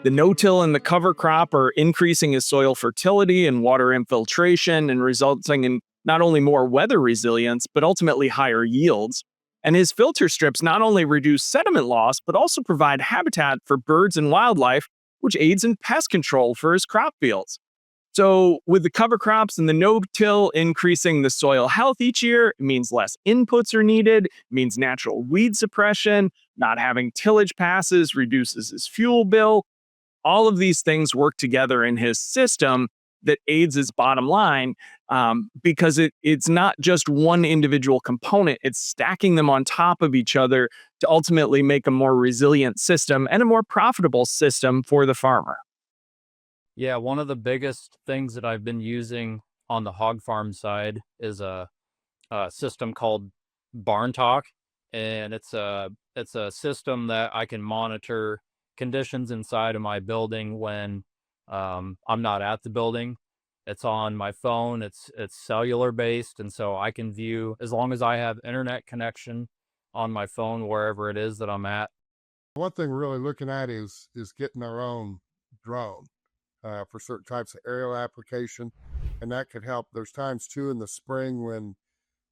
The no-till and the cover crop are increasing his soil fertility and water infiltration and resulting in not only more weather resilience, but ultimately higher yields. And his filter strips not only reduce sediment loss, but also provide habitat for birds and wildlife, which aids in pest control for his crop fields. So, with the cover crops and the no-till increasing the soil health each year, it means less inputs are needed, it means natural weed suppression, not having tillage passes reduces his fuel bill. All of these things work together in his system that aids his bottom line, because it's not just one individual component, it's stacking them on top of each other to ultimately make a more resilient system and a more profitable system for the farmer. Yeah, one of the biggest things that I've been using on the hog farm side is a system called Barn Talk, and it's a system that I can monitor conditions inside of my building when I'm not at the building. It's on my phone. It's cellular based, and so I can view as long as I have internet connection on my phone wherever it is that I'm at. One thing we're really looking at is getting our own drone for certain types of aerial application, and that could help. There's times too in the spring when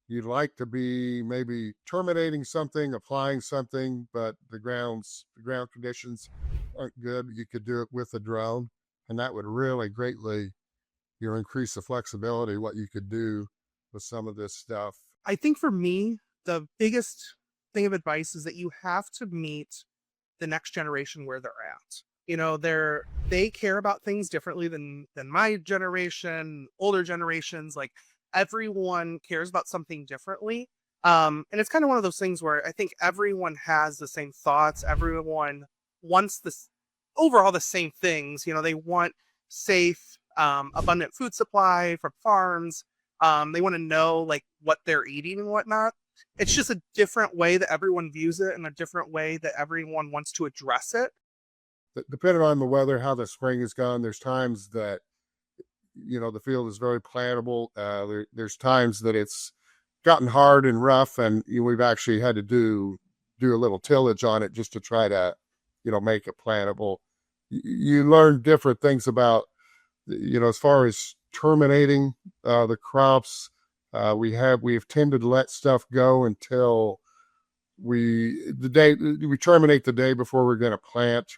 you'd like to be maybe terminating something, applying something, but the ground conditions aren't good. You could do it with a drone, and that would really greatly, increase the flexibility what you could do with some of this stuff. I think for me, the biggest thing of advice is that you have to meet the next generation where they're at. They care about things differently than my generation, older generations. Like everyone cares about something differently. And it's kind of one of those things where I think everyone has the same thoughts. Everyone wants this overall the same things. They want safe, abundant food supply from farms. They want to know like what they're eating and whatnot. It's just a different way that everyone views it and a different way that everyone wants to address it. Depending on the weather, how the spring has gone, there's times that the field is very plantable. There's times that it's gotten hard and rough, and we've actually had to do a little tillage on it just to try to make it plantable. You learn different things about as far as terminating the crops. We've tended to let stuff go until we terminate the day before we're going to plant.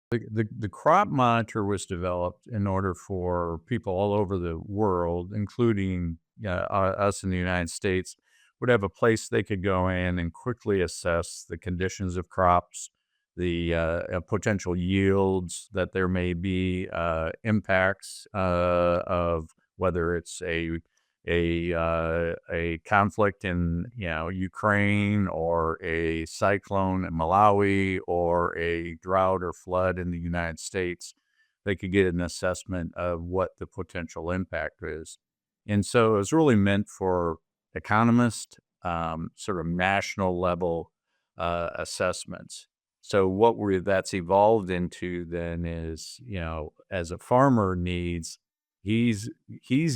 The crop monitor was developed in order for people all over the world, including us in the United States, would have a place they could go in and quickly assess the conditions of crops, the potential yields that there may be, impacts of whether it's a conflict in Ukraine, or a cyclone in Malawi, or a drought or flood in the United States. They could get an assessment of what the potential impact is. And so it was really meant for economists, sort of national level assessments. So that's evolved into then is, as a farmer needs, he's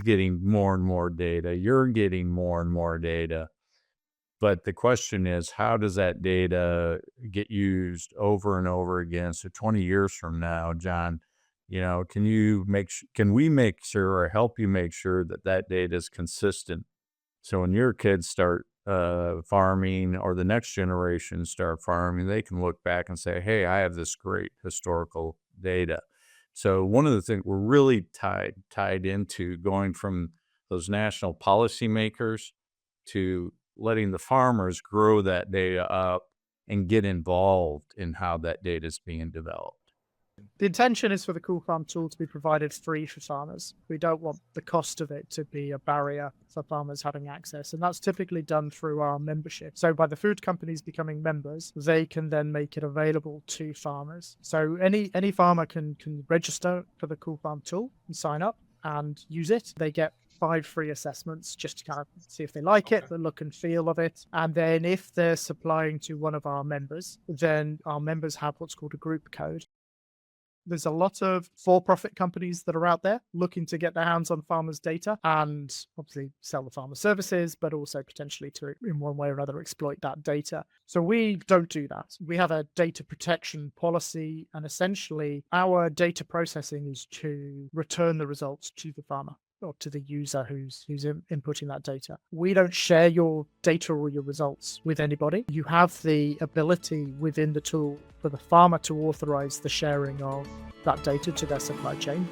getting more and more data. You're getting more and more data. But the question is, how does that data get used over and over again? So 20 years from now, John, can we make sure, or help you make sure, that that data is consistent? So when your kids start farming, or the next generation start farming, they can look back and say, hey, I have this great historical data. So one of the things we're really tied into, going from those national policymakers to letting the farmers grow that data up and get involved in how that data is being developed. The intention is for the Cool Farm tool to be provided free for farmers. We don't want the cost of it to be a barrier for farmers having access. And that's typically done through our membership. So by the food companies becoming members, they can then make it available to farmers. So any farmer can register for the Cool Farm tool and sign up and use it. They get 5 free assessments just to kind of see if they like it, the look and feel of it. And then if they're supplying to one of our members, then our members have what's called a group code. There's a lot of for-profit companies that are out there looking to get their hands on farmers' data and obviously sell the farmer services, but also potentially to, in one way or another, exploit that data. So we don't do that. We have a data protection policy, and essentially our data processing is to return the results to the farmer or to the user who's inputting that data. We don't share your data or your results with anybody. You have the ability within the tool for the farmer to authorize the sharing of that data to their supply chain.